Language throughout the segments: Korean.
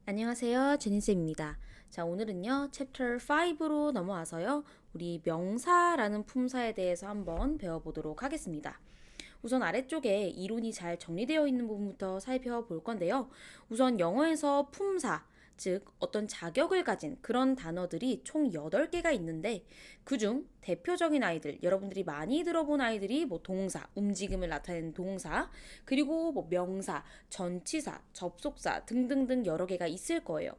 안녕하세요. 제니쌤입니다. 자, 오늘은요, 챕터 5로 넘어와서요, 우리 명사라는 품사에 대해서 한번 배워보도록 하겠습니다. 우선 아래쪽에 이론이 잘 정리되어 있는 부분부터 살펴볼 건데요. 우선 영어에서 품사, 즉 어떤 자격을 가진 그런 단어들이 총 8개가 있는데 그중 대표적인 아이들, 여러분들이 많이 들어본 아이들이 뭐 동사, 움직임을 나타내는 동사, 그리고 뭐 명사, 전치사, 접속사 등등등 여러 개가 있을 거예요.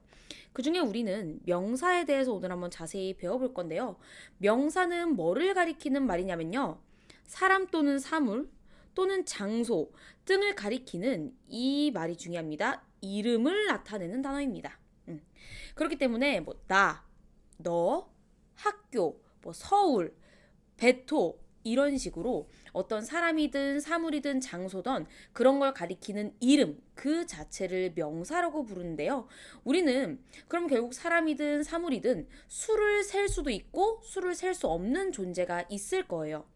그 중에 우리는 명사에 대해서 오늘 한번 자세히 배워볼 건데요. 명사는 뭐를 가리키는 말이냐면요. 사람 또는 사물 또는 장소 등을 가리키는 이 말이 중요합니다. 이름을 나타내는 단어입니다. 그렇기 때문에 뭐 나, 너, 학교, 뭐 서울, 베토 이런 식으로 어떤 사람이든 사물이든 장소든 그런 걸 가리키는 이름 그 자체를 명사라고 부르는데요. 우리는 그럼 결국 사람이든 사물이든 수를 셀 수도 있고 수를 셀 수 없는 존재가 있을 거예요.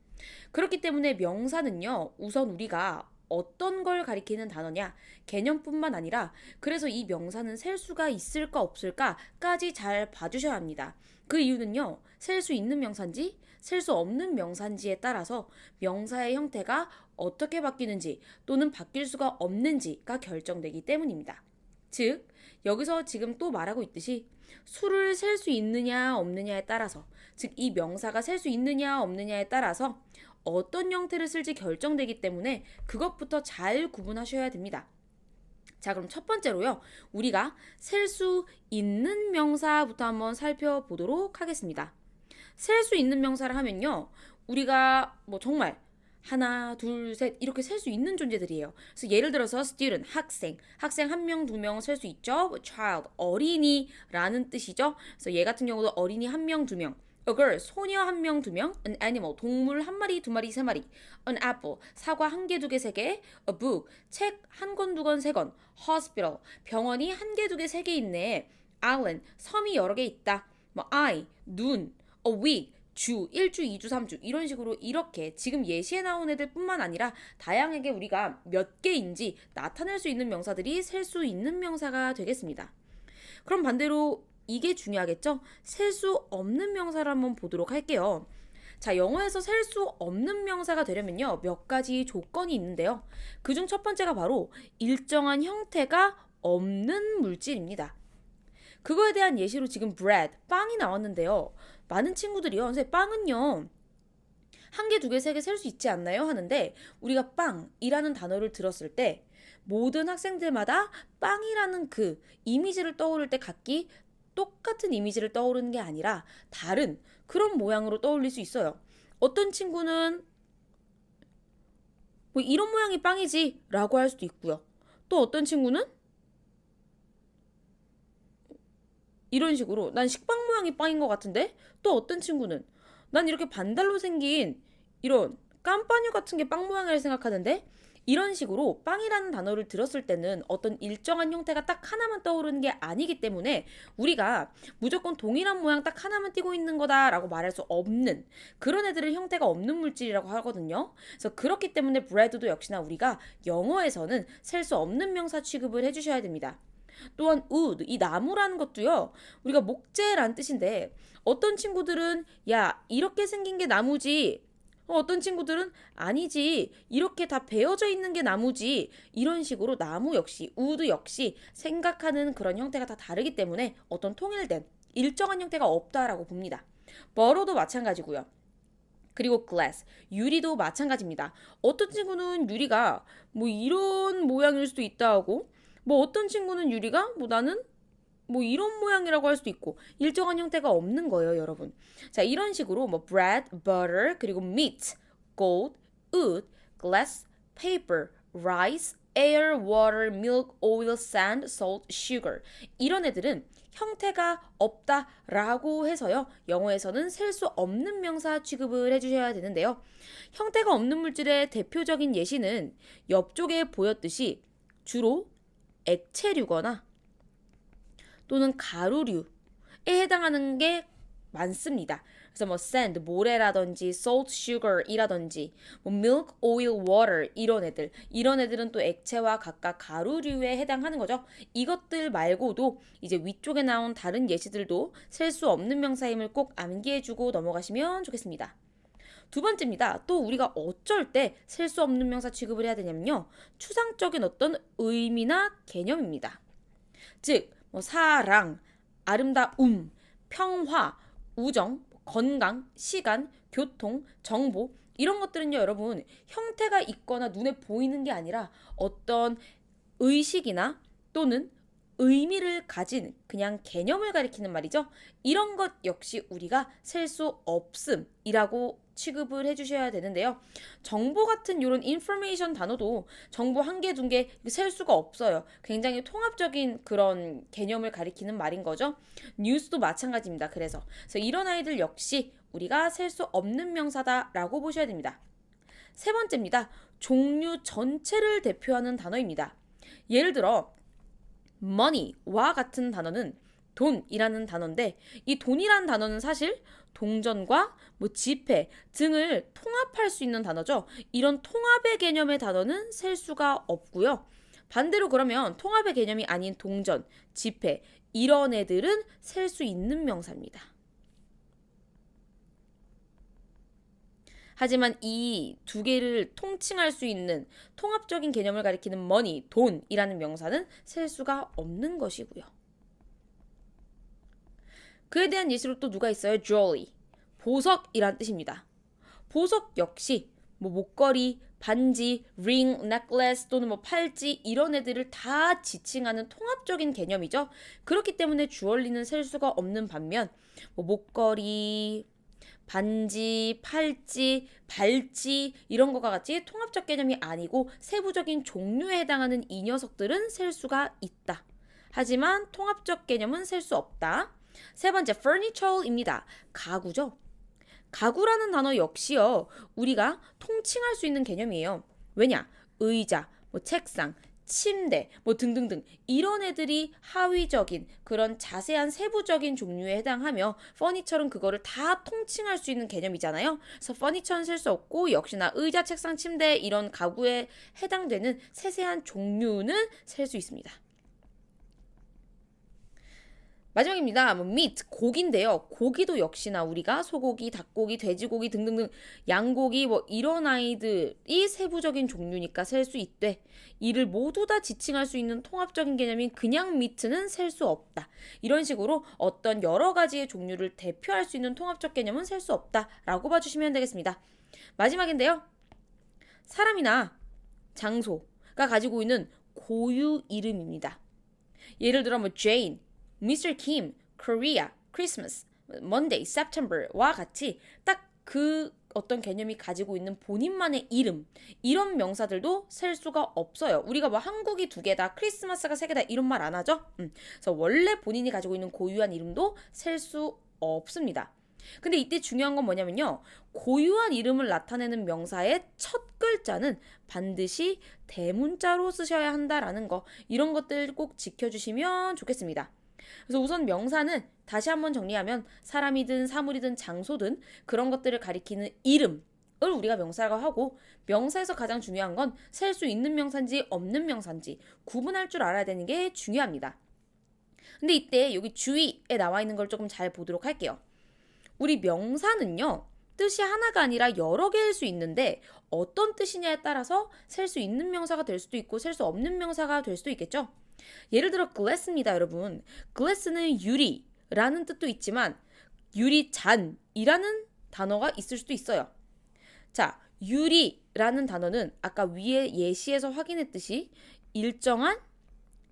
그렇기 때문에 명사는요, 우선 우리가 어떤 걸 가리키는 단어냐, 개념뿐만 아니라 그래서 이 명사는 셀 수가 있을까 없을까까지 잘 봐주셔야 합니다. 그 이유는요, 셀 수 있는 명사인지 셀 수 없는 명사인지에 따라서 명사의 형태가 어떻게 바뀌는지 또는 바뀔 수가 없는지가 결정되기 때문입니다. 즉, 여기서 지금 또 말하고 있듯이 수를 셀 수 있느냐 없느냐에 따라서, 즉 이 명사가 셀 수 있느냐 없느냐에 따라서 어떤 형태를 쓸지 결정되기 때문에 그것부터 잘 구분하셔야 됩니다. 자, 그럼 첫 번째로요. 우리가 셀 수 있는 명사부터 한번 살펴보도록 하겠습니다. 셀 수 있는 명사를 하면요. 우리가 뭐 정말 하나, 둘, 셋 이렇게 셀 수 있는 존재들이에요. 그래서 예를 들어서 student, 학생 한 명, 두 명 셀 수 있죠. child, 어린이라는 뜻이죠. 그래서 얘 같은 경우도 어린이 한 명, 두 명. A girl, 소녀 한 명, 두 명. An animal, 동물 한 마리, 두 마리, 세 마리. An apple, 사과 한 개, 두 개, 세 개. A book, 책 한 권, 두 권, 세 권. Hospital, 병원이 한 개, 두 개, 세 개 있네. Island, 섬이 여러 개 있다. 뭐 eye, 눈. A week, 주, 1주, 2주, 3주 이런 식으로 이렇게 지금 예시에 나온 애들 뿐만 아니라 다양하게 우리가 몇 개인지 나타낼 수 있는 명사들이 셀 수 있는 명사가 되겠습니다. 그럼 반대로 이게 중요하겠죠? 셀 수 없는 명사를 한번 보도록 할게요. 자, 영어에서 셀 수 없는 명사가 되려면요. 몇 가지 조건이 있는데요. 그중 첫 번째가 바로 일정한 형태가 없는 물질입니다. 그거에 대한 예시로 지금 bread, 빵이 나왔는데요. 많은 친구들이요. 선생님, 빵은요. 한 개, 두 개, 세 개 셀 수 있지 않나요? 하는데 우리가 빵이라는 단어를 들었을 때 모든 학생들마다 빵이라는 그 이미지를 떠오를 때 각기 똑같은 이미지를 떠오르는 게 아니라 다른 그런 모양으로 떠올릴 수 있어요. 어떤 친구는 뭐 이런 모양이 빵이지 라고 할 수도 있고요. 또 어떤 친구는 이런 식으로 난 식빵 모양이 빵인 것 같은데 또 어떤 친구는 난 이렇게 반달로 생긴 이런 깜빠뉴 같은 게 빵 모양이라 생각하는데 이런 식으로 빵이라는 단어를 들었을 때는 어떤 일정한 형태가 딱 하나만 떠오르는 게 아니기 때문에 우리가 무조건 동일한 모양 딱 하나만 띄고 있는 거다라고 말할 수 없는 그런 애들을 형태가 없는 물질이라고 하거든요. 그래서 그렇기 때문에 브레드도 역시나 우리가 영어에서는 셀 수 없는 명사 취급을 해주셔야 됩니다. 또한 wood, 이 나무라는 것도요. 우리가 목재란 뜻인데 어떤 친구들은 야 이렇게 생긴 게 나무지 어떤 친구들은 아니지 이렇게 다 베어져 있는 게 나무지 이런 식으로 나무 역시 우드 역시 생각하는 그런 형태가 다 다르기 때문에 어떤 통일된 일정한 형태가 없다라고 봅니다. 버로도 마찬가지고요. 그리고 glass, 유리도 마찬가지입니다. 어떤 친구는 유리가 뭐 이런 모양일 수도 있다 하고 뭐 어떤 친구는 유리가 뭐 나는 뭐 이런 모양이라고 할 수도 있고 일정한 형태가 없는 거예요, 여러분. 자, 이런 식으로 뭐 bread, butter, 그리고 meat, gold, wood, glass, paper, rice, air, water, milk, oil, sand, salt, sugar. 이런 애들은 형태가 없다라고 해서요. 영어에서는 셀 수 없는 명사 취급을 해주셔야 되는데요. 형태가 없는 물질의 대표적인 예시는 옆쪽에 보였듯이 주로 액체류거나 또는 가루류에 해당하는 게 많습니다. 그래서 뭐 sand, 모래라든지 salt, sugar이라든지 뭐 milk, oil, water 이런 애들은 또 액체와 각각 가루류에 해당하는 거죠. 이것들 말고도 이제 위쪽에 나온 다른 예시들도 셀 수 없는 명사임을 꼭 암기해주고 넘어가시면 좋겠습니다. 두 번째입니다. 또 우리가 어쩔 때 셀 수 없는 명사 취급을 해야 되냐면요. 추상적인 어떤 의미나 개념입니다. 즉, 뭐 사랑, 아름다움, 평화, 우정, 건강, 시간, 교통, 정보 이런 것들은요, 여러분 형태가 있거나 눈에 보이는 게 아니라 어떤 의식이나 또는 의미를 가진 그냥 개념을 가리키는 말이죠. 이런 것 역시 우리가 셀 수 없음이라고 취급을 해주셔야 되는데요. 정보 같은 이런 인포메이션 단어도 정보 한 개, 두 개 셀 수가 없어요. 굉장히 통합적인 그런 개념을 가리키는 말인 거죠. 뉴스도 마찬가지입니다. 그래서 이런 아이들 역시 우리가 셀 수 없는 명사다라고 보셔야 됩니다. 세 번째입니다. 종류 전체를 대표하는 단어입니다. 예를 들어 money와 같은 단어는 돈이라는 단어인데 이 돈이라는 단어는 사실 동전과 뭐 지폐 등을 통합할 수 있는 단어죠. 이런 통합의 개념의 단어는 셀 수가 없고요. 반대로 그러면 통합의 개념이 아닌 동전, 지폐 이런 애들은 셀 수 있는 명사입니다. 하지만 이 두 개를 통칭할 수 있는 통합적인 개념을 가리키는 money, 돈이라는 명사는 셀 수가 없는 것이고요. 그에 대한 예시로 또 누가 있어요? jewelry, 보석이란 뜻입니다. 보석 역시 뭐 목걸이, 반지, ring, necklace 또는 뭐 팔찌 이런 애들을 다 지칭하는 통합적인 개념이죠. 그렇기 때문에 주얼리는 셀 수가 없는 반면 뭐 목걸이, 반지, 팔찌, 발찌 이런 것과 같이 통합적 개념이 아니고 세부적인 종류에 해당하는 이 녀석들은 셀 수가 있다. 하지만 통합적 개념은 셀 수 없다. 세 번째, furniture입니다. 가구죠. 가구라는 단어 역시요. 우리가 통칭할 수 있는 개념이에요. 왜냐? 의자, 뭐 책상, 침대, 뭐 등등등 이런 애들이 하위적인 그런 자세한 세부적인 종류에 해당하며 furniture는 그거를 다 통칭할 수 있는 개념이잖아요. 그래서 furniture는 셀 수 없고 역시나 의자, 책상, 침대 이런 가구에 해당되는 세세한 종류는 셀 수 있습니다. 마지막입니다. meat, 고기인데요. 고기도 역시나 우리가 소고기, 닭고기, 돼지고기 등등등 양고기 뭐 이런 아이들이 세부적인 종류니까 셀 수 있되 이를 모두 다 지칭할 수 있는 통합적인 개념인 그냥 meat는 셀 수 없다. 이런 식으로 어떤 여러 가지의 종류를 대표할 수 있는 통합적 개념은 셀 수 없다라고 봐주시면 되겠습니다. 마지막인데요. 사람이나 장소가 가지고 있는 고유 이름입니다. 예를 들어 뭐 Jane, Mr. Kim, Korea, Christmas, Monday, September와 같이 딱 그 어떤 개념이 가지고 있는 본인만의 이름 이런 명사들도 셀 수가 없어요. 우리가 뭐 한국이 두 개다, 크리스마스가 세 개다 이런 말 안 하죠? 그래서 원래 본인이 가지고 있는 고유한 이름도 셀 수 없습니다. 근데 이때 중요한 건 뭐냐면요. 고유한 이름을 나타내는 명사의 첫 글자는 반드시 대문자로 쓰셔야 한다라는 거 이런 것들 꼭 지켜주시면 좋겠습니다. 그래서 우선 명사는 다시 한번 정리하면 사람이든 사물이든 장소든 그런 것들을 가리키는 이름을 우리가 명사라고 하고 명사에서 가장 중요한 건 셀 수 있는 명사인지 없는 명사인지 구분할 줄 알아야 되는 게 중요합니다. 근데 이때 여기 주의에 나와 있는 걸 조금 잘 보도록 할게요. 우리 명사는요. 뜻이 하나가 아니라 여러 개일 수 있는데 어떤 뜻이냐에 따라서 셀 수 있는 명사가 될 수도 있고 셀 수 없는 명사가 될 수도 있겠죠. 예를 들어 glass입니다, 여러분. glass는 유리라는 뜻도 있지만 유리잔이라는 단어가 있을 수도 있어요. 자, 유리라는 단어는 아까 위에 예시에서 확인했듯이 일정한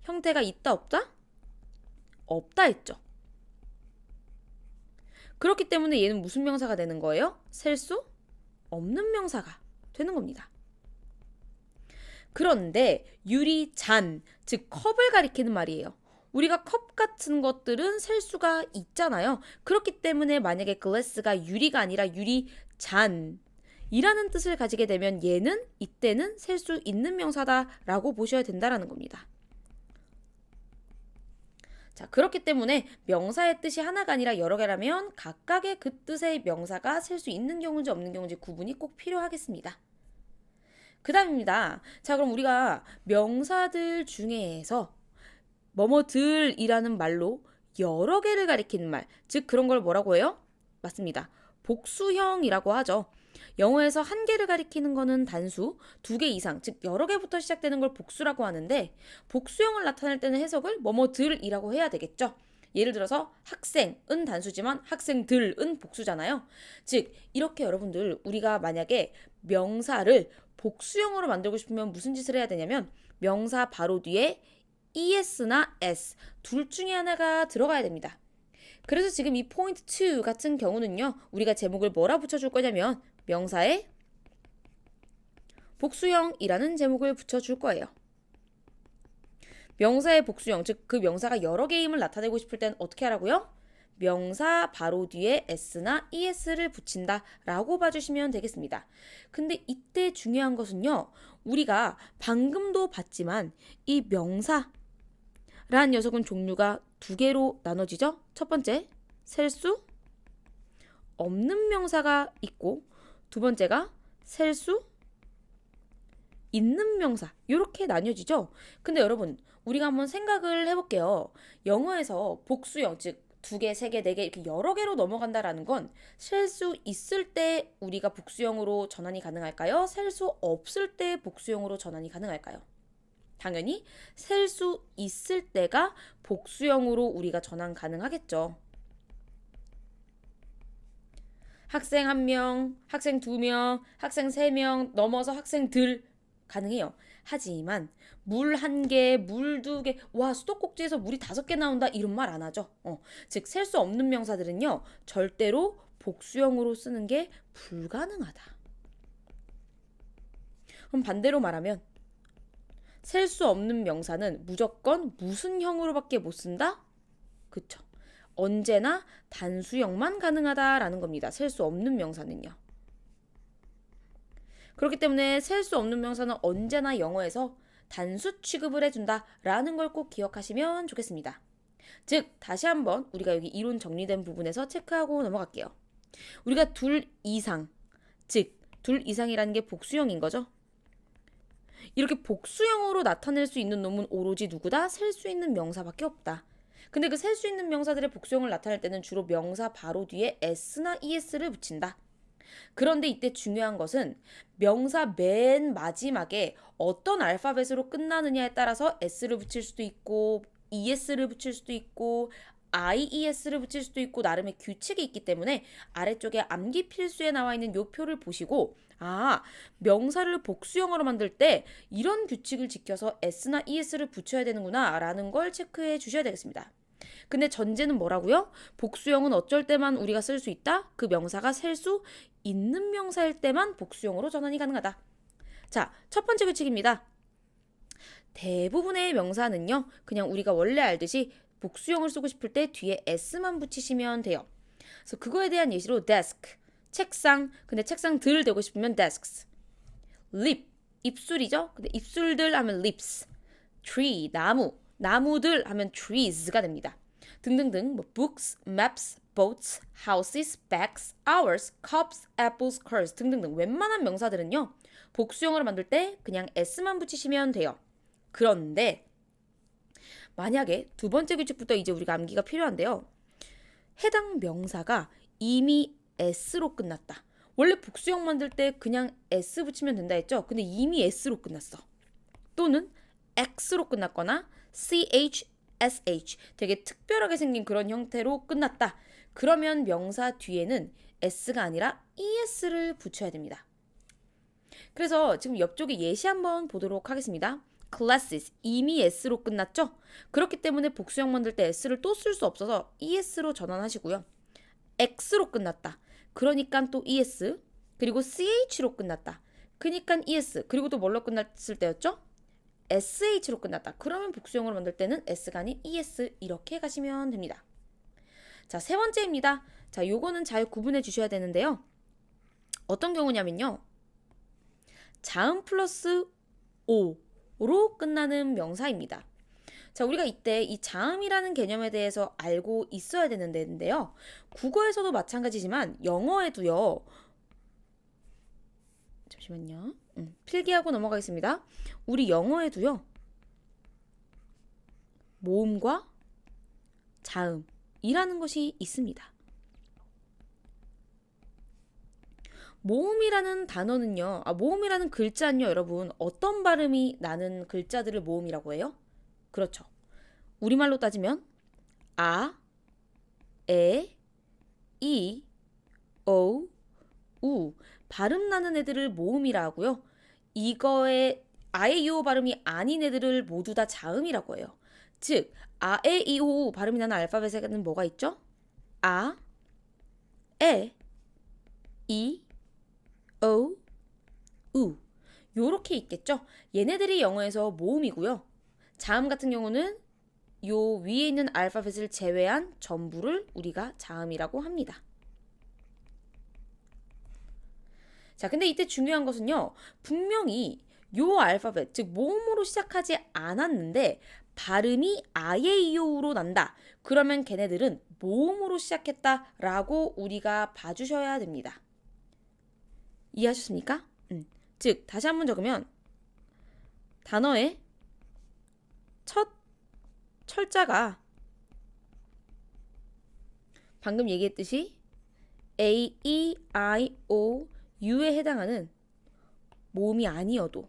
형태가 있다 없다? 없다 했죠. 그렇기 때문에 얘는 무슨 명사가 되는 거예요? 셀 수 없는 명사가 되는 겁니다. 그런데 유리잔, 즉 컵을 가리키는 말이에요. 우리가 컵 같은 것들은 셀 수가 있잖아요. 그렇기 때문에 만약에 glass가 유리가 아니라 유리잔이라는 뜻을 가지게 되면 얘는 이때는 셀 수 있는 명사다라고 보셔야 된다라는 겁니다. 자, 그렇기 때문에 명사의 뜻이 하나가 아니라 여러 개라면 각각의 그 뜻의 명사가 쓸 수 있는 경우인지 없는 경우인지 구분이 꼭 필요하겠습니다. 그 다음입니다. 자, 그럼 우리가 명사들 중에서 뭐뭐들이라는 말로 여러 개를 가리키는 말, 즉 그런 걸 뭐라고 해요? 맞습니다. 복수형이라고 하죠. 영어에서 한 개를 가리키는 거는 단수, 두 개 이상, 즉 여러 개부터 시작되는 걸 복수라고 하는데 복수형을 나타낼 때는 해석을 뭐뭐들이라고 해야 되겠죠. 예를 들어서 학생은 단수지만 학생들은 복수잖아요. 즉 이렇게 여러분들 우리가 만약에 명사를 복수형으로 만들고 싶으면 무슨 짓을 해야 되냐면 명사 바로 뒤에 es나 s 둘 중에 하나가 들어가야 됩니다. 그래서 지금 이 point 2 같은 경우는요. 우리가 제목을 뭐라 붙여줄 거냐면 명사에 복수형이라는 제목을 붙여줄 거예요. 명사의 복수형, 즉 그 명사가 여러 개임을 나타내고 싶을 땐 어떻게 하라고요? 명사 바로 뒤에 s나 es를 붙인다 라고 봐주시면 되겠습니다. 근데 이때 중요한 것은요. 우리가 방금도 봤지만 이 명사라는 녀석은 종류가 두 개로 나눠지죠. 첫 번째, 셀 수 없는 명사가 있고 두 번째가 셀 수 있는 명사 이렇게 나뉘어지죠. 근데 여러분 우리가 한번 생각을 해볼게요. 영어에서 복수형 즉 두 개, 세 개, 네 개 이렇게 여러 개로 넘어간다라는 건 셀 수 있을 때 우리가 복수형으로 전환이 가능할까요? 셀 수 없을 때 복수형으로 전환이 가능할까요? 당연히 셀 수 있을 때가 복수형으로 우리가 전환 가능하겠죠. 학생 1명, 학생 2명, 학생 3명 넘어서 학생들 가능해요. 하지만 물 1개, 물 2개, 와 수도꼭지에서 물이 5개 나온다 이런 말 안 하죠. 즉 셀 수 없는 명사들은요. 절대로 복수형으로 쓰는 게 불가능하다. 그럼 반대로 말하면 셀 수 없는 명사는 무조건 무슨 형으로밖에 못 쓴다? 그쵸. 언제나 단수형만 가능하다라는 겁니다. 셀 수 없는 명사는요. 그렇기 때문에 셀 수 없는 명사는 언제나 영어에서 단수 취급을 해준다라는 걸 꼭 기억하시면 좋겠습니다. 즉 다시 한번 우리가 여기 이론 정리된 부분에서 체크하고 넘어갈게요. 우리가 둘 이상, 즉 둘 이상이라는 게 복수형인 거죠. 이렇게 복수형으로 나타낼 수 있는 놈은 오로지 누구다? 셀 수 있는 명사밖에 없다. 근데 그 셀 수 있는 명사들의 복수형을 나타낼 때는 주로 명사 바로 뒤에 s나 es를 붙인다. 그런데 이때 중요한 것은 명사 맨 마지막에 어떤 알파벳으로 끝나느냐에 따라서 s를 붙일 수도 있고 es를 붙일 수도 있고 ies를 붙일 수도 있고 나름의 규칙이 있기 때문에 아래쪽에 암기 필수에 나와 있는 요 표를 보시고 명사를 복수형으로 만들 때 이런 규칙을 지켜서 s나 es를 붙여야 되는구나 라는 걸 체크해 주셔야 되겠습니다. 근데 전제는 뭐라고요? 복수형은 어쩔 때만 우리가 쓸 수 있다? 그 명사가 셀 수 있는 명사일 때만 복수형으로 전환이 가능하다. 자, 첫 번째 규칙입니다. 대부분의 명사는요. 그냥 우리가 원래 알듯이 복수형을 쓰고 싶을 때 뒤에 s만 붙이시면 돼요. 그래서 그거에 대한 예시로 desk, 책상, 근데 책상들 되고 싶으면 desks. lip, 입술이죠. 근데 입술들 하면 lips. tree, 나무들 하면 trees가 됩니다. 등등등 books, maps, boats, houses, bags, hours, cups, apples, cars 등등등 웬만한 명사들은요. 복수형으로 만들 때 그냥 s만 붙이시면 돼요. 그런데 만약에 두 번째 규칙부터 이제 우리가 암기가 필요한데요. 해당 명사가 이미 s로 끝났다. 원래 복수형 만들 때 그냥 s 붙이면 된다 했죠. 근데 이미 s로 끝났어. 또는 x로 끝났거나 ch, sh 되게 특별하게 생긴 그런 형태로 끝났다. 그러면 명사 뒤에는 s가 아니라 es를 붙여야 됩니다. 그래서 지금 옆쪽에 예시 한번 보도록 하겠습니다. classes 이미 s로 끝났죠? 그렇기 때문에 복수형 만들 때 s를 또 쓸 수 없어서 es로 전환하시고요. x로 끝났다. 그러니까 또 es 그리고 ch로 끝났다. 그러니까 es 그리고 또 뭘로 끝났을 때였죠? sh로 끝났다. 그러면 복수형으로 만들 때는 s가 아닌 es 이렇게 가시면 됩니다. 자, 세 번째입니다. 자, 요거는 잘 구분해 주셔야 되는데요. 어떤 경우냐면요. 자음 플러스 o로 끝나는 명사입니다. 자, 우리가 이때 이 자음이라는 개념에 대해서 알고 있어야 되는데요. 국어에서도 마찬가지지만 영어에도요. 잠시만요. 필기하고 넘어가겠습니다. 우리 영어에도요. 모음과 자음이라는 것이 있습니다. 모음이라는 단어는요, 모음이라는 글자는요, 여러분, 어떤 발음이 나는 글자들을 모음이라고 해요? 그렇죠. 우리말로 따지면, 아, 에, 이, 오, 우. 발음 나는 애들을 모음이라 하고요. 이거에 아에이오 발음이 아닌 애들을 모두 다 자음이라고 해요. 즉, 아에이오 발음이 나는 알파벳에는 뭐가 있죠? 아, 에, 이, 오, 우. 요렇게 있겠죠? 얘네들이 영어에서 모음이고요. 자음 같은 경우는 요 위에 있는 알파벳을 제외한 전부를 우리가 자음이라고 합니다. 자, 근데 이때 중요한 것은요. 분명히 요 알파벳, 즉 모음으로 시작하지 않았는데 발음이 아예이오우로 난다. 그러면 걔네들은 모음으로 시작했다라고 우리가 봐주셔야 됩니다. 이해하셨습니까? 즉, 다시 한번 적으면 단어의 첫 철자가 방금 얘기했듯이 A, E, I, O, U에 해당하는 모음이 아니어도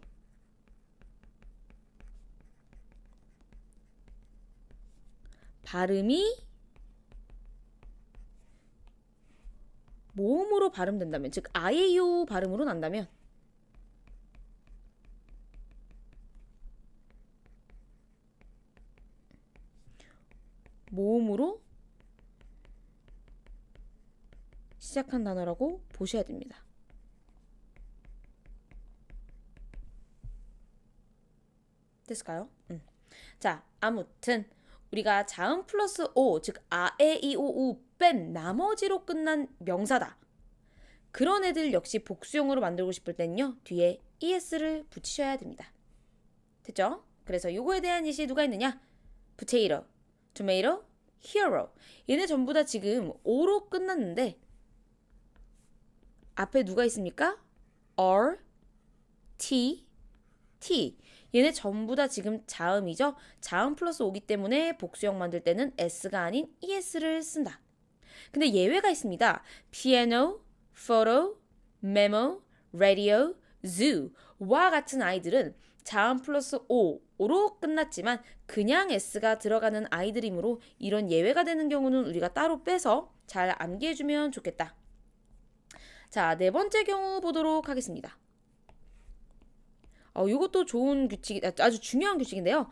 발음이 모음으로 발음된다면, 즉 아예요 발음으로 난다면 모음으로 시작한 단어라고 보셔야 됩니다. 됐을까요? 자, 아무튼 우리가 자음 플러스 오, 즉 아에이오우 뺀 나머지로 끝난 명사다. 그런 애들 역시 복수형으로 만들고 싶을 땐요. 뒤에 es를 붙이셔야 됩니다. 됐죠? 그래서 요거에 대한 예시 누가 있느냐? potato, tomato, hero. 얘네 전부 다 지금 o로 끝났는데 앞에 누가 있습니까? r, t, t. 얘네 전부 다 지금 자음이죠? 자음 플러스 오기 때문에 복수형 만들 때는 s가 아닌 es를 쓴다. 근데 예외가 있습니다. piano, photo, memo, radio, zoo와 같은 아이들은 자음 플러스 o로 끝났지만 그냥 s가 들어가는 아이들이므로 이런 예외가 되는 경우는 우리가 따로 빼서 잘 암기해주면 좋겠다. 자, 네 번째 경우 보도록 하겠습니다. 이것도 좋은 규칙, 아주 중요한 규칙인데요.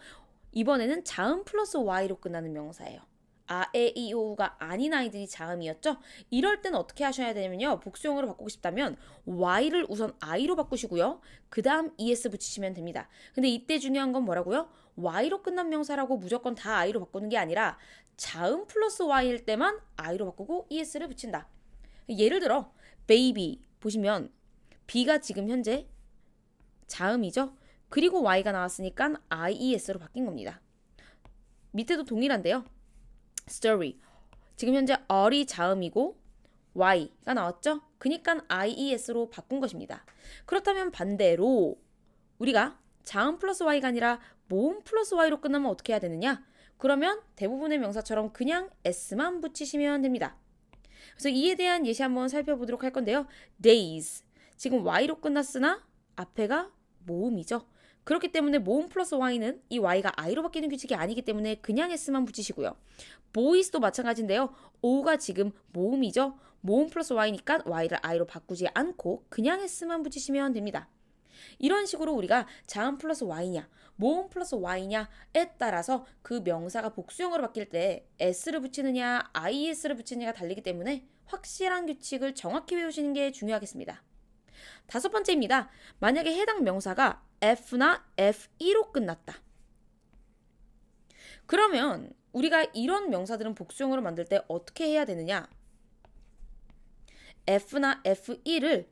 이번에는 자음 플러스 y로 끝나는 명사예요. 아에이오우가 아닌 아이들이 자음이었죠? 이럴 땐 어떻게 하셔야 되냐면요. 복수형으로 바꾸고 싶다면 y를 우선 i로 바꾸시고요. 그 다음 es 붙이시면 됩니다. 근데 이때 중요한 건 뭐라고요? y로 끝난 명사라고 무조건 다 i로 바꾸는 게 아니라 자음 플러스 y일 때만 i로 바꾸고 es를 붙인다. 예를 들어 baby 보시면 b가 지금 현재 자음이죠? 그리고 y가 나왔으니까 ies로 바뀐 겁니다. 밑에도 동일한데요. story. 지금 현재 r이 자음이고 y가 나왔죠? 그니까 ies로 바꾼 것입니다. 그렇다면 반대로 우리가 자음 플러스 y가 아니라 모음 플러스 y로 끝나면 어떻게 해야 되느냐? 그러면 대부분의 명사처럼 그냥 s만 붙이시면 됩니다. 그래서 이에 대한 예시 한번 살펴보도록 할 건데요. days. 지금 y로 끝났으나 앞에가 모음이죠. 그렇기 때문에 모음 플러스 y는 이 y가 i로 바뀌는 규칙이 아니기 때문에 그냥 s만 붙이시고요. boys도 마찬가지인데요. o가 지금 모음이죠. 모음 플러스 y니까 y를 i로 바꾸지 않고 그냥 s만 붙이시면 됩니다. 이런 식으로 우리가 자음 플러스 y냐, 모음 플러스 y냐에 따라서 그 명사가 복수형으로 바뀔 때 s를 붙이느냐, ies를 붙이느냐가 달리기 때문에 확실한 규칙을 정확히 외우시는 게 중요하겠습니다. 다섯 번째입니다. 만약에 해당 명사가 F나 F2로 끝났다. 그러면 우리가 이런 명사들은 복수형으로 만들 때 어떻게 해야 되느냐? F나 F2를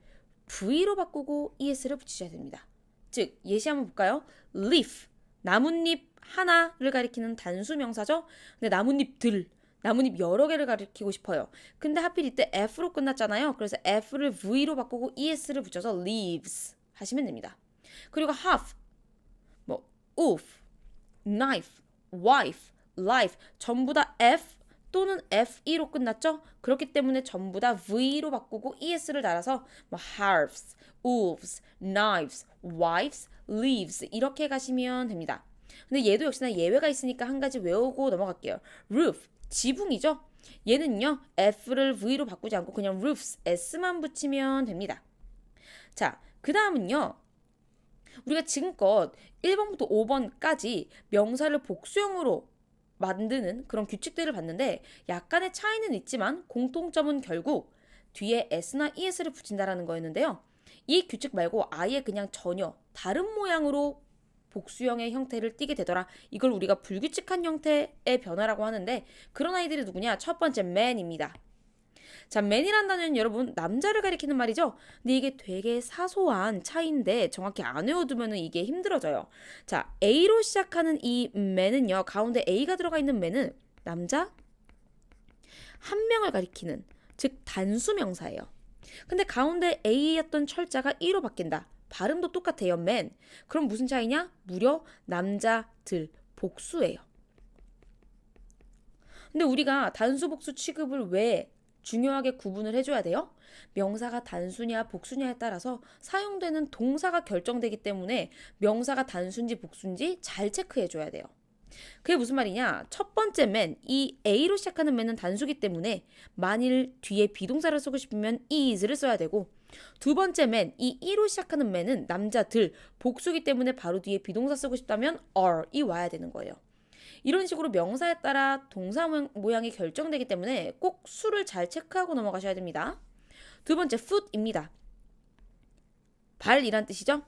V로 바꾸고 ES를 붙이셔야 됩니다. 즉, 예시 한번 볼까요? leaf, 나뭇잎 하나를 가리키는 단수 명사죠. 근데 나뭇잎들, 나뭇잎 여러 개를 가리키고 싶어요. 근데 하필 이때 F로 끝났잖아요. 그래서 F를 V로 바꾸고 ES를 붙여서 leaves 하시면 됩니다. 그리고 half, 뭐 oof, knife, wife, life 전부 다 F 또는 FE로 끝났죠? 그렇기 때문에 전부 다 V로 바꾸고 ES를 달아서 뭐 halves, wolves, knives, wives, leaves 이렇게 가시면 됩니다. 근데 얘도 역시나 예외가 있으니까 한 가지 외우고 넘어갈게요. roof, 지붕이죠? 얘는요, F를 V로 바꾸지 않고 그냥 roofs, S만 붙이면 됩니다. 자, 그 다음은요. 우리가 지금껏 1번부터 5번까지 명사를 복수형으로 만드는 그런 규칙들을 봤는데 약간의 차이는 있지만 공통점은 결국 뒤에 s나 es를 붙인다라는 거였는데요. 이 규칙 말고 아예 그냥 전혀 다른 모양으로 복수형의 형태를 띠게 되더라. 이걸 우리가 불규칙한 형태의 변화라고 하는데 그런 아이들이 누구냐? 첫 번째 man입니다. 자, man이란 단어는 여러분 남자를 가리키는 말이죠. 근데 이게 되게 사소한 차이인데 정확히 안 외워두면 이게 힘들어져요. 자, A로 시작하는 이 man은요. 가운데 A가 들어가 있는 man은 남자 한 명을 가리키는 즉 단수 명사예요. 근데 가운데 A였던 철자가 E로 바뀐다. 발음도 똑같아요. man. 그럼 무슨 차이냐? 무려 남자들 복수예요. 근데 우리가 단수 복수 취급을 왜 중요하게 구분을 해줘야 돼요? 명사가 단수냐 복수냐에 따라서 사용되는 동사가 결정되기 때문에 명사가 단수인지 복수인지 잘 체크해줘야 돼요. 그게 무슨 말이냐? 첫 번째 man, 이 A로 시작하는 man은 단수기 때문에 만일 뒤에 비동사를 쓰고 싶으면 is를 써야 되고 두 번째 man, 이 E로 시작하는 man은 남자들, 복수기 때문에 바로 뒤에 비동사 쓰고 싶다면 are이 와야 되는 거예요. 이런 식으로 명사에 따라 동사 모양이 결정되기 때문에 꼭 수를 잘 체크하고 넘어가셔야 됩니다. 두 번째 foot입니다. 발이란 뜻이죠.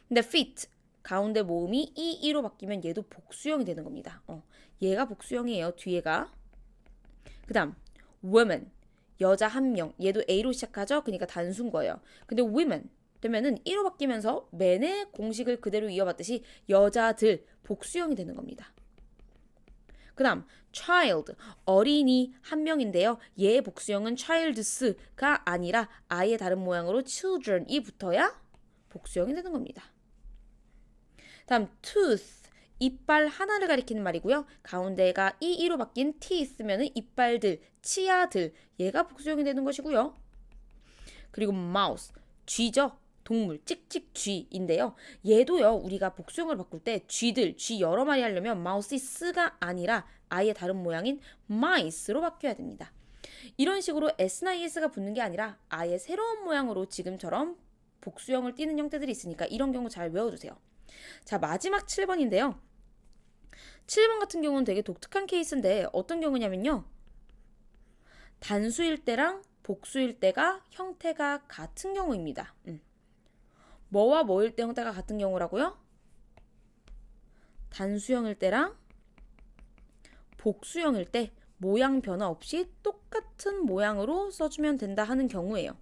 근데 feet 가운데 모음이 e로 바뀌면 얘도 복수형이 되는 겁니다. 얘가 복수형이에요. 뒤에가. 그 다음 women 여자 한 명 얘도 A로 시작하죠. 그러니까 단수인 거예요. 근데 women 되면은 E로 바뀌면서 man의 공식을 그대로 이어받듯이 여자들 복수형이 되는 겁니다. 그 다음 child 어린이 한 명인데요. 얘의 복수형은 childs가 아니라 아예 다른 모양으로 children이 붙어야 복수형이 되는 겁니다. 다음 tooth 이빨 하나를 가리키는 말이고요. 가운데가 e로 바뀐 teeth면은 이빨들, 치아들 얘가 복수형이 되는 것이고요. 그리고 mouse 쥐죠. 동물 찍찍쥐인데요. 얘도요. 우리가 복수형을 바꿀 때 쥐들, 쥐 여러 마리 하려면 mouse가 아니라 아예 다른 모양인 mice로 바뀌어야 됩니다. 이런 식으로 s나 es가 붙는 게 아니라 아예 새로운 모양으로 지금처럼 복수형을 띠는 형태들이 있으니까 이런 경우 잘 외워두세요. 자, 마지막 7번인데요. 7번 같은 경우는 되게 독특한 케이스인데 어떤 경우냐면요. 단수일 때랑 복수일 때가 형태가 같은 경우입니다. 뭐와 뭐일 때 형태가 같은 경우라고요? 단수형일 때랑 복수형일 때 모양 변화 없이 똑같은 모양으로 써주면 된다 하는 경우예요.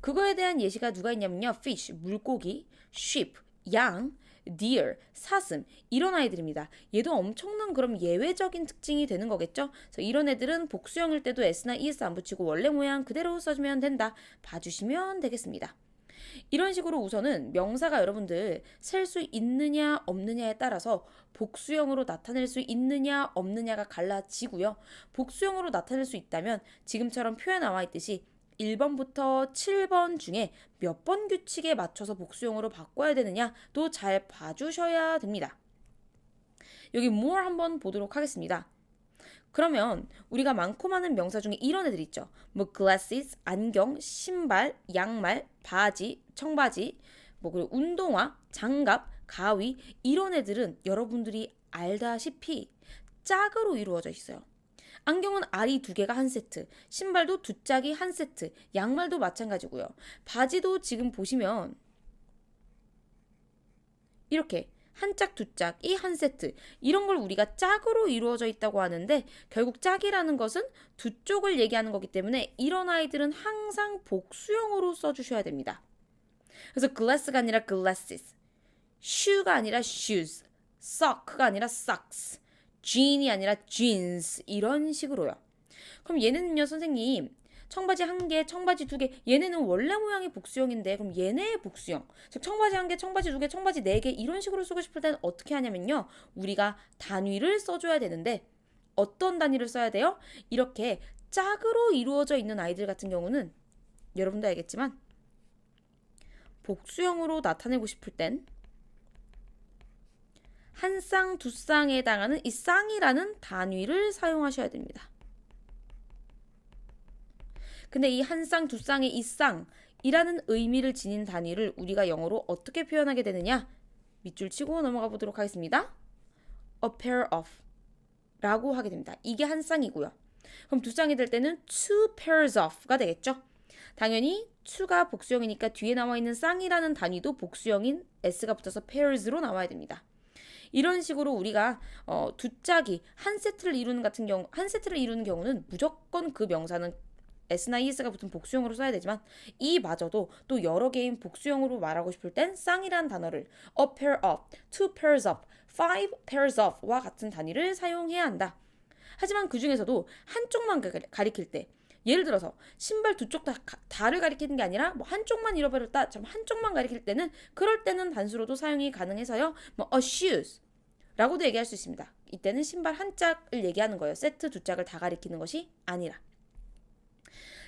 그거에 대한 예시가 누가 있냐면요. fish, 물고기, sheep, 양, deer, 사슴 이런 아이들입니다. 얘도 엄청난 그럼 예외적인 특징이 되는 거겠죠. 그래서 이런 애들은 복수형일 때도 s나 es 안 붙이고 원래 모양 그대로 써주면 된다. 봐주시면 되겠습니다. 이런 식으로 우선은 명사가 여러분들 셀 수 있느냐 없느냐에 따라서 복수형으로 나타낼 수 있느냐 없느냐가 갈라지고요. 복수형으로 나타낼 수 있다면 지금처럼 표에 나와 있듯이 1번부터 7번 중에 몇 번 규칙에 맞춰서 복수형으로 바꿔야 되느냐도 잘 봐주셔야 됩니다. 여기 more 한번 보도록 하겠습니다. 그러면 우리가 많고 많은 명사 중에 이런 애들 있죠. 뭐 glasses, 안경, 신발, 양말, 바지, 청바지, 뭐 그리고 운동화, 장갑, 가위 이런 애들은 여러분들이 알다시피 짝으로 이루어져 있어요. 안경은 알이 2개가 한 세트, 신발도 2짝이 한 세트, 양말도 마찬가지고요. 바지도 지금 보시면 이렇게 한 짝, 2짝이 한 세트 이런 걸 우리가 짝으로 이루어져 있다고 하는데 결국 짝이라는 것은 두 쪽을 얘기하는 거기 때문에 이런 아이들은 항상 복수형으로 써주셔야 됩니다. 그래서 glass가 아니라 glasses, shoe가 아니라 shoes, sock가 아니라 socks, jean이 아니라 jeans 이런 식으로요. 그럼 얘네는요, 선생님. 청바지 한 개, 청바지 두 개. 얘네는 원래 모양이 복수형인데 그럼 얘네의 복수형. 즉 청바지 한 개, 청바지 두 개, 청바지 네 개 이런 식으로 쓰고 싶을 때는 어떻게 하냐면요. 우리가 단위를 써줘야 되는데 어떤 단위를 써야 돼요? 이렇게 짝으로 이루어져 있는 아이들 같은 경우는 여러분도 알겠지만 복수형으로 나타내고 싶을 땐 한 쌍, 두 쌍에 해당하는 이 쌍이라는 단위를 사용하셔야 됩니다. 근데 이 한 쌍, 두 쌍의 이 쌍이라는 의미를 지닌 단위를 우리가 영어로 어떻게 표현하게 되느냐? 밑줄 치고 넘어가 보도록 하겠습니다. A pair of 라고 하게 됩니다. 이게 한 쌍이고요. 그럼 두 쌍이 될 때는 two pairs of가 되겠죠? 당연히 two가 복수형이니까 뒤에 나와 있는 쌍이라는 단위도 복수형인 s가 붙어서 pairs로 나와야 됩니다. 이런 식으로 우리가 두 짝이 한 세트를 이루는 경우는 무조건 그 명사는 s나 es가 붙은 복수형으로 써야 되지만 이마저도 또 여러 개인 복수형으로 말하고 싶을 땐 쌍이란 단어를 a pair of, two pairs of, five pairs of와 같은 단위를 사용해야 한다. 하지만 그 중에서도 한쪽만 가리킬 때 예를 들어서 신발 두 쪽 다를 가리키는 게 아니라 뭐 한쪽만 잃어버렸다, 한쪽만 가리킬 때는 그럴 때는 단수로도 사용이 가능해서요. 뭐 a shoes 라고도 얘기할 수 있습니다. 이때는 신발 한 짝을 얘기하는 거예요. 세트 두 짝을 다 가리키는 것이 아니라.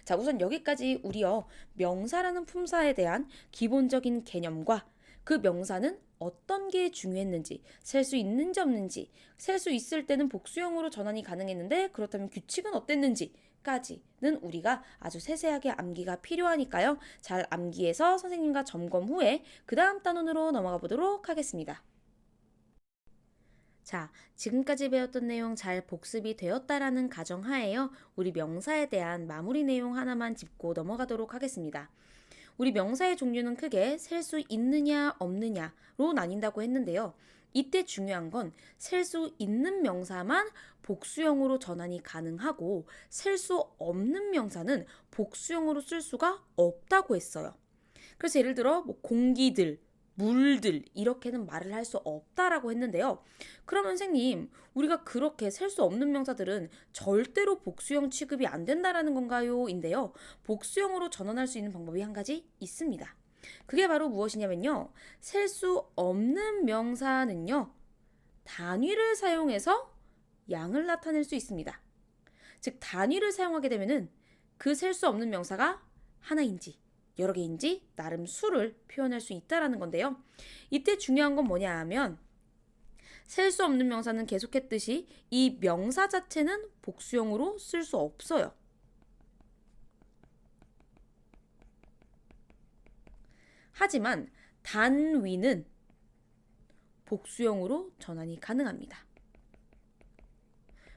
자, 우선 여기까지 우리요 명사라는 품사에 대한 기본적인 개념과 그 명사는 어떤 게 중요했는지, 셀 수 있는지 없는지, 셀 수 있을 때는 복수형으로 전환이 가능했는데 그렇다면 규칙은 어땠는지까지는 우리가 아주 세세하게 암기가 필요하니까요. 잘 암기해서 선생님과 점검 후에 그 다음 단원으로 넘어가 보도록 하겠습니다. 자, 지금까지 배웠던 내용 잘 복습이 되었다라는 가정하에요. 우리 명사에 대한 마무리 내용 하나만 짚고 넘어가도록 하겠습니다. 우리 명사의 종류는 크게 셀 수 있느냐 없느냐로 나뉜다고 했는데요. 이때 중요한 건 셀 수 있는 명사만 복수형으로 전환이 가능하고 셀 수 없는 명사는 복수형으로 쓸 수가 없다고 했어요. 그래서 예를 들어 뭐 공기들, 물들 이렇게는 말을 할 수 없다라고 했는데요. 그러면 선생님, 우리가 그렇게 셀 수 없는 명사들은 절대로 복수형 취급이 안 된다라는 건가요? 인데요. 복수형으로 전환할 수 있는 방법이 한 가지 있습니다. 그게 바로 무엇이냐면요. 셀 수 없는 명사는요. 단위를 사용해서 양을 나타낼 수 있습니다. 즉 단위를 사용하게 되면은 그 셀 수 없는 명사가 하나인지 여러 개인지 나름 수를 표현할 수 있다라는 건데요. 이때 중요한 건 뭐냐 하면 셀 수 없는 명사는 계속했듯이 이 명사 자체는 복수형으로 쓸 수 없어요. 하지만 단위는 복수형으로 전환이 가능합니다.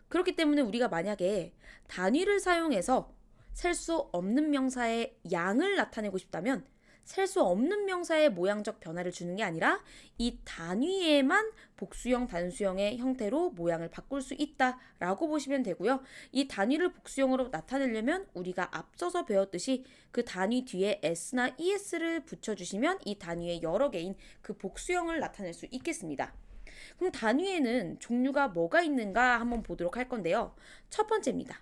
그렇기 때문에 우리가 만약에 단위를 사용해서 셀 수 없는 명사의 양을 나타내고 싶다면 셀 수 없는 명사의 모양적 변화를 주는 게 아니라 이 단위에만 복수형, 단수형의 형태로 모양을 바꿀 수 있다라고 보시면 되고요. 이 단위를 복수형으로 나타내려면 우리가 앞서서 배웠듯이 그 단위 뒤에 s나 es를 붙여주시면 이 단위의 여러 개인 그 복수형을 나타낼 수 있겠습니다. 그럼 단위에는 종류가 뭐가 있는가 한번 보도록 할 건데요. 첫 번째입니다.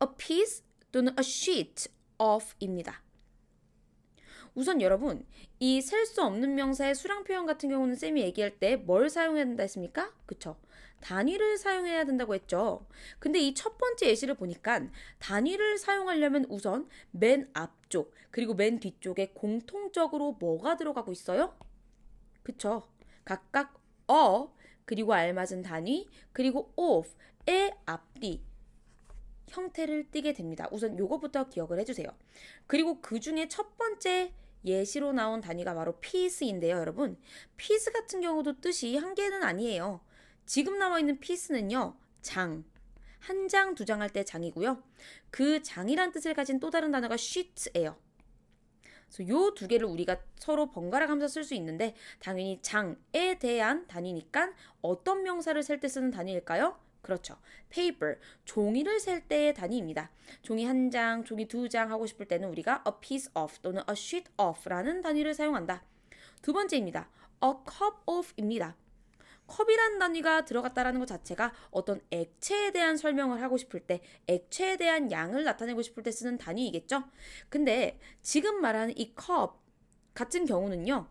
a piece 또는 a sheet of 입니다. 우선 여러분, 이 셀 수 없는 명사의 수량 표현 같은 경우는 쌤이 얘기할 때 뭘 사용해야 된다 했습니까? 그쵸? 단위를 사용해야 된다고 했죠. 근데 이 첫 번째 예시를 보니까 단위를 사용하려면 우선 맨 앞쪽 그리고 맨 뒤쪽에 공통적으로 뭐가 들어가고 있어요? 그쵸? 각각 그리고 알맞은 단위 그리고 of의 앞뒤 형태를 띠게 됩니다. 우선 요거부터 기억을 해주세요. 그리고 그 중에 첫 번째 예시로 나온 단위가 바로 piece인데요, 여러분. piece 같은 경우도 뜻이 한 개는 아니에요. 지금 나와 있는 piece는요, 장. 한 장, 두 장 할 때 장이고요. 그 장이란 뜻을 가진 또 다른 단어가 sheet예요. 그래서 요 두 개를 우리가 서로 번갈아 가면서 쓸 수 있는데 당연히 장에 대한 단위니까 어떤 명사를 셀 때 쓰는 단위일까요? 그렇죠. paper, 종이를 셀 때의 단위입니다. 종이 한 장, 종이 두 장 하고 싶을 때는 우리가 a piece of 또는 a sheet of라는 단위를 사용한다. 두 번째입니다. a cup of입니다. 컵이라는 단위가 들어갔다라는 것 자체가 어떤 액체에 대한 설명을 하고 싶을 때, 액체에 대한 양을 나타내고 싶을 때 쓰는 단위이겠죠? 근데 지금 말하는 이 컵 같은 경우는요,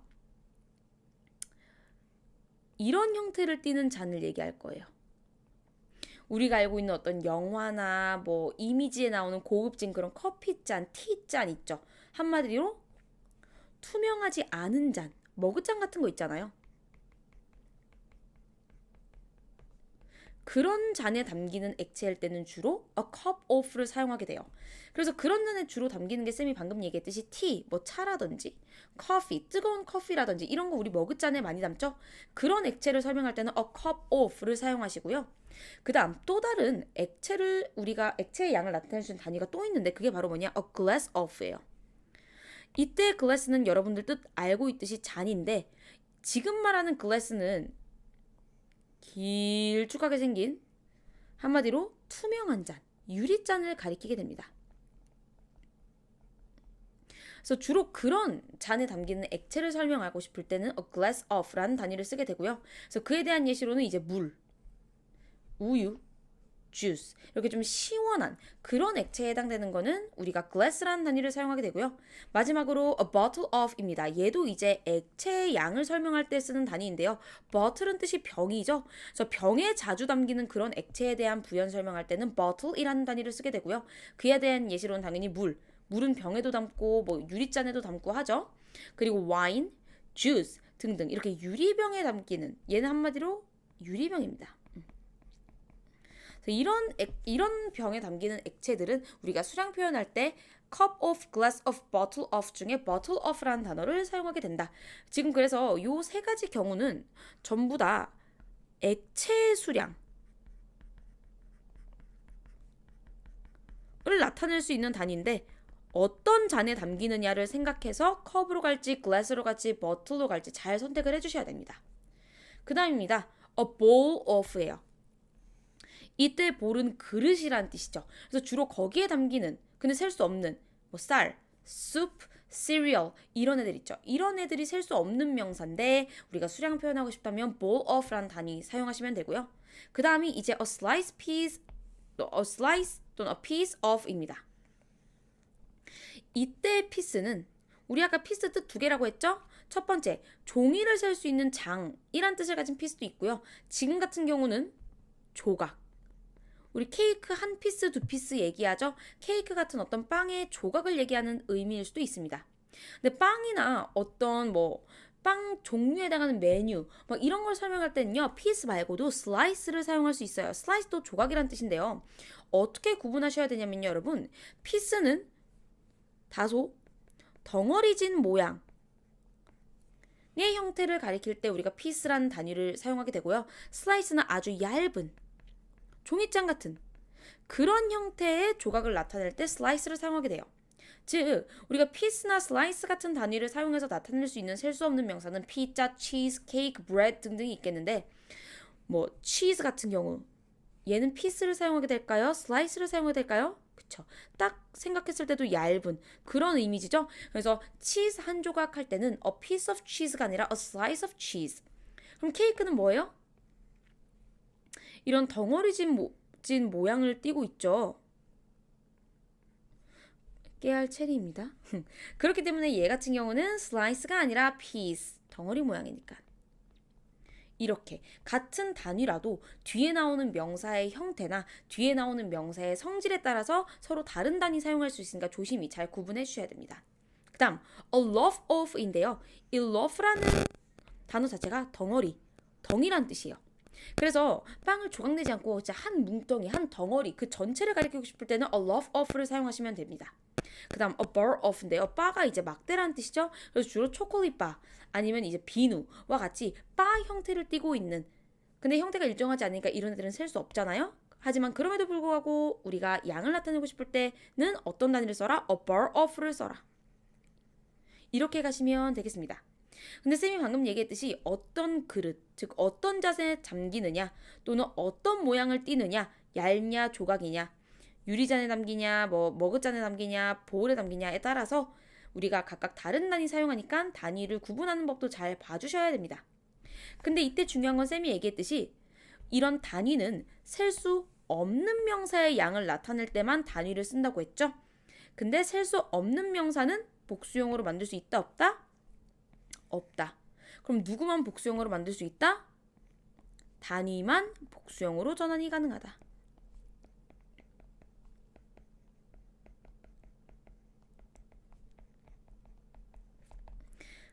이런 형태를 띠는 잔을 얘기할 거예요. 우리가 알고 있는 어떤 영화나 뭐 이미지에 나오는 고급진 그런 커피잔, 티잔 있죠? 한마디로 투명하지 않은 잔, 머그잔 같은 거 있잖아요. 그런 잔에 담기는 액체일 때는 주로 a cup of를 사용하게 돼요. 그래서 그런 잔에 주로 담기는 게 쌤이 방금 얘기했듯이 티, 뭐 차라든지 커피, 뜨거운 커피라든지 이런 거 우리 머그잔에 많이 담죠? 그런 액체를 설명할 때는 a cup of를 사용하시고요. 그 다음 또 다른 액체를 우리가 액체의 양을 나타낼 수 있는 단위가 또 있는데 그게 바로 뭐냐? a glass of예요. 이때 glass는 여러분들 뜻 알고 있듯이 잔인데 지금 말하는 glass는 길쭉하게 생긴 한마디로 투명한 잔, 유리잔을 가리키게 됩니다. 그래서 주로 그런 잔에 담기는 액체를 설명하고 싶을 때는 a glass of라는 단위를 쓰게 되고요. 그래서 그에 대한 예시로는 이제 물, 우유, juice 이렇게 좀 시원한 그런 액체에 해당되는 거는 우리가 glass라는 단위를 사용하게 되고요. 마지막으로 a bottle of입니다. 얘도 이제 액체의 양을 설명할 때 쓰는 단위인데요. bottle은 뜻이 병이죠. 그래서 병에 자주 담기는 그런 액체에 대한 부연 설명할 때는 bottle이라는 단위를 쓰게 되고요. 그에 대한 예시로는 당연히 물은 병에도 담고 뭐 유리잔에도 담고 하죠. 그리고 wine, juice 등등 이렇게 유리병에 담기는 얘는 한마디로 유리병입니다. 이런 병에 담기는 액체들은 우리가 수량 표현할 때 cup of, glass of, bottle of 중에 bottle of라는 단어를 사용하게 된다. 지금 그래서 요 세 가지 경우는 전부 다 액체 수량을 나타낼 수 있는 단위인데 어떤 잔에 담기느냐를 생각해서 컵으로 갈지 glass로 갈지 bottle로 갈지 잘 선택을 해주셔야 됩니다. 그 다음입니다. a bowl of예요. 이때 볼은 그릇이란 뜻이죠. 그래서 주로 거기에 담기는 근데 셀 수 없는 뭐 쌀, soup, cereal 이런 애들 있죠. 이런 애들이 셀 수 없는 명사인데 우리가 수량 표현하고 싶다면 bowl of라는 단위 사용하시면 되고요. 그 다음이 이제 a slice 또는 a piece of입니다. 이때 piece는 우리 아까 piece 뜻 두 개라고 했죠? 첫 번째, 종이를 셀 수 있는 장이란 뜻을 가진 piece도 있고요. 지금 같은 경우는 조각. 우리 케이크 한 피스, 두 피스 얘기하죠? 케이크 같은 어떤 빵의 조각을 얘기하는 의미일 수도 있습니다. 근데 빵이나 어떤 빵 종류에 해당하는 메뉴 막 이런 걸 설명할 때는요. 피스 말고도 슬라이스를 사용할 수 있어요. 슬라이스도 조각이란 뜻인데요. 어떻게 구분하셔야 되냐면요. 여러분 피스는 다소 덩어리진 모양 의 형태를 가리킬 때 우리가 피스라는 단위를 사용하게 되고요. 슬라이스는 아주 얇은 종이장 같은 그런 형태의 조각을 나타낼 때 슬라이스를 사용하게 돼요. 즉 우리가 피스나 슬라이스 같은 단위를 사용해서 나타낼 수 있는 셀 수 없는 명사는 피자, 치즈, 케이크, 브레드 등등이 있겠는데 뭐 치즈 같은 경우 얘는 피스를 사용하게 될까요? 슬라이스를 사용하게 될까요? 그쵸. 딱 생각했을 때도 얇은 그런 이미지죠. 그래서 치즈 한 조각 할 때는 a piece of cheese가 아니라 a slice of cheese. 그럼 케이크는 뭐예요? 이런 덩어리진 모양을 띠고 있죠. 깨알 체리입니다. 그렇기 때문에 얘 같은 경우는 slice가 아니라 piece, 덩어리 모양이니까. 이렇게 같은 단위라도 뒤에 나오는 명사의 형태나 뒤에 나오는 명사의 성질에 따라서 서로 다른 단위 사용할 수 있으니까 조심히 잘 구분해 주셔야 됩니다. 그 다음 a loaf of인데요. 이 loaf라는 단어 자체가 덩이란 뜻이에요. 그래서 빵을 조각내지 않고 진짜 한 뭉텅이, 한 덩어리 그 전체를 가리키고 싶을 때는 a loaf of를 사용하시면 됩니다. 그 다음 a bar of인데요. 바가 이제 막대라는 뜻이죠. 그래서 주로 초콜릿 바 아니면 이제 비누와 같이 바 형태를 띠고 있는 근데 형태가 일정하지 않으니까 이런 애들은 셀 수 없잖아요. 하지만 그럼에도 불구하고 우리가 양을 나타내고 싶을 때는 어떤 단위를 써라? a bar of를 써라. 이렇게 가시면 되겠습니다. 근데 쌤이 방금 얘기했듯이 어떤 그릇, 즉 어떤 잣에 잠기느냐 또는 어떤 모양을 띠느냐, 얇냐 조각이냐, 유리잔에 담기냐, 머그잔에 담기냐, 보울에 담기냐에 따라서 우리가 각각 다른 단위 사용하니까 단위를 구분하는 법도 잘 봐주셔야 됩니다. 근데 이때 중요한 건 쌤이 얘기했듯이 이런 단위는 셀 수 없는 명사의 양을 나타낼 때만 단위를 쓴다고 했죠. 근데 셀 수 없는 명사는 복수형으로 만들 수 있다 없다? 없다. 그럼 누구만 복수형으로 만들 수 있다? 단위만 복수형으로 전환이 가능하다.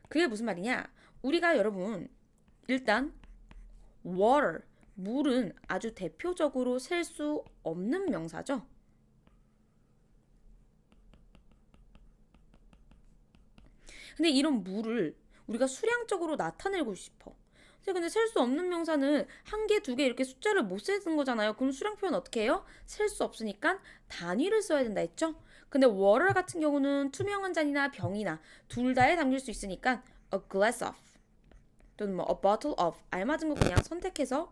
그게 무슨 말이냐? 우리가 여러분 일단 water, 물은 아주 대표적으로 셀 수 없는 명사죠. 근데 이런 물을 우리가 수량적으로 나타내고 싶어. 근데 셀 수 없는 명사는 한 개, 두 개 이렇게 숫자를 못 세는 거잖아요. 그럼 수량 표현 어떻게 해요? 셀 수 없으니까 단위를 써야 된다 했죠? 근데 water 같은 경우는 투명한 잔이나 병이나 둘 다에 담길 수 있으니까 a glass of 또는 뭐 a bottle of 알맞은 거 그냥 선택해서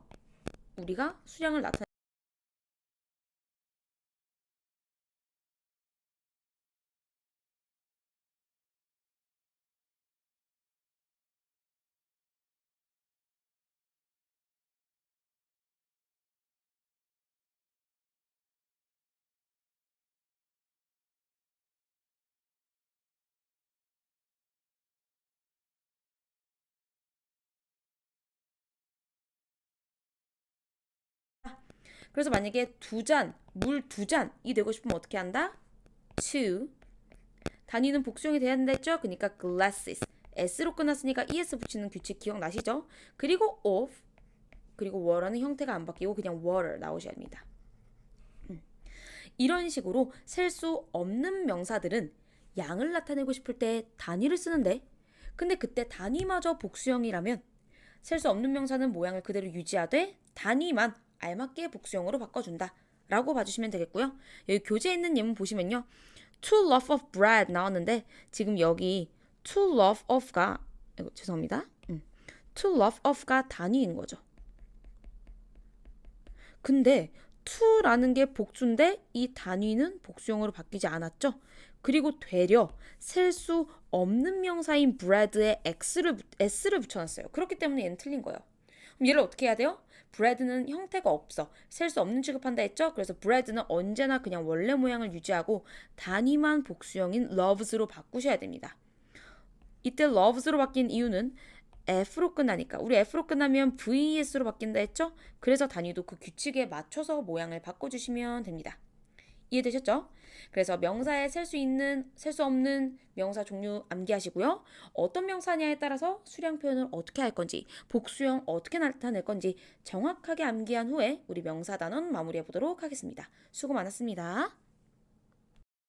우리가 수량을 나타내. 그래서 만약에 두 잔, 물 두 잔이 되고 싶으면 어떻게 한다? two. 단위는 복수형이 돼야 된다 했죠? 그러니까 glasses. s로 끝났으니까 es 붙이는 규칙 기억나시죠? 그리고 of. 그리고 water는 형태가 안 바뀌고 그냥 water 나오셔야 합니다. 이런 식으로 셀 수 없는 명사들은 양을 나타내고 싶을 때 단위를 쓰는데 근데 그때 단위마저 복수형이라면 셀 수 없는 명사는 모양을 그대로 유지하되 단위만 알맞게 복수형으로 바꿔준다 라고 봐주시면 되겠고요. 여기 교재에 있는 예문 보시면요. to love of bread 나왔는데 지금 여기 to love of가 죄송합니다. to love of가 단위인 거죠. 근데 to라는 게 복수인데 이 단위는 복수형으로 바뀌지 않았죠. 그리고 되려 셀 수 없는 명사인 bread에 s를 붙여놨어요. 그렇기 때문에 얘는 틀린 거예요. 그럼 얘를 어떻게 해야 돼요? bread는 형태가 없어. 셀 수 없는 취급한다 했죠? 그래서 bread는 언제나 그냥 원래 모양을 유지하고 단위만 복수형인 loves로 바꾸셔야 됩니다. 이때 loves로 바뀐 이유는 F로 끝나니까 우리 F로 끝나면 VS로 바뀐다 했죠? 그래서 단위도 그 규칙에 맞춰서 모양을 바꿔주시면 됩니다. 이해되셨죠? 그래서 명사에 셀 수 있는, 셀 수 없는 명사 종류 암기하시고요. 어떤 명사냐에 따라서 수량 표현을 어떻게 할 건지, 복수형 어떻게 나타낼 건지 정확하게 암기한 후에 우리 명사 단원 마무리해 보도록 하겠습니다. 수고 많았습니다.